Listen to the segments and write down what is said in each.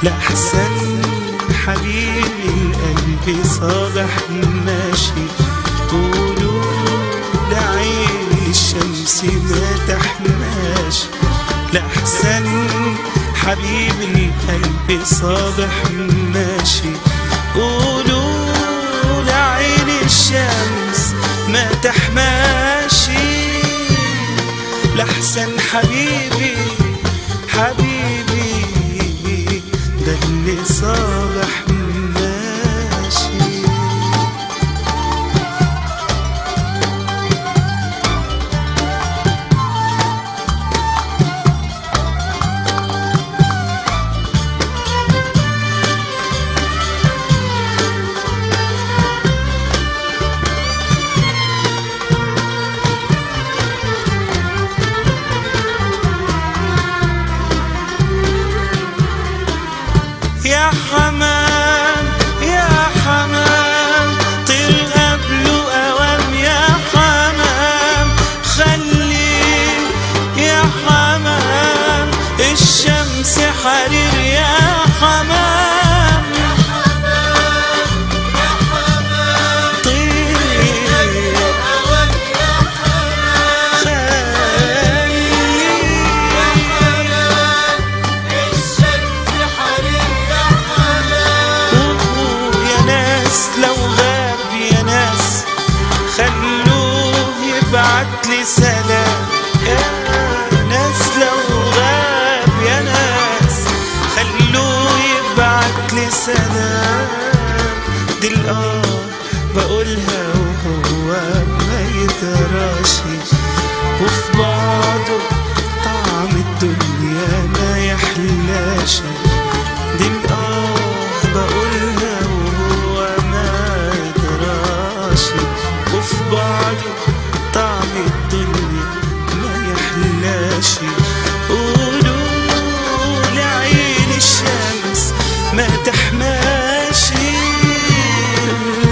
لأحسن حبيبي القلب صابح ماشي، قولوا لعين الشمس ما تحماش. لأحسن حبيبي القلب صابح ماشي، قولوا لعين الشمس ما تحماشي. لأحسن حبيبي حبيبي ده اللي صابح ماشي. يا حمام يا حمام طير قبله أوام، يا حمام خلي يا حمام الشمس حرير، يا حمام يا حمام يا حمام طير أوام، يا حمام خلي يا حمام الشمس حرير. لو غاب يا ناس خلوه يبعتلي سلام، يا ناس لو غاب يا ناس خلوه يبعتلي سلام. دي بقولها وهو ما يدراشي، وفي بعضه طعم الدنيا ما يحلاش. دي بقولها وفي بعضه طعم الدنيا ما يحلاش. قولوا لعين الشمس ما تحماشي.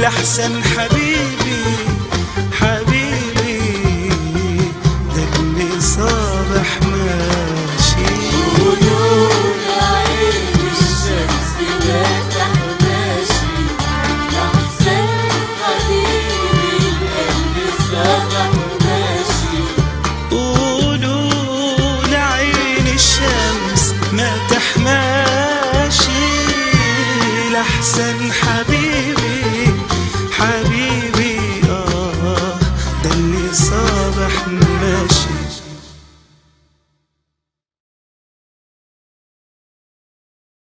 لأحسن حبيبي حبيبي ده اللي صابح ماشي.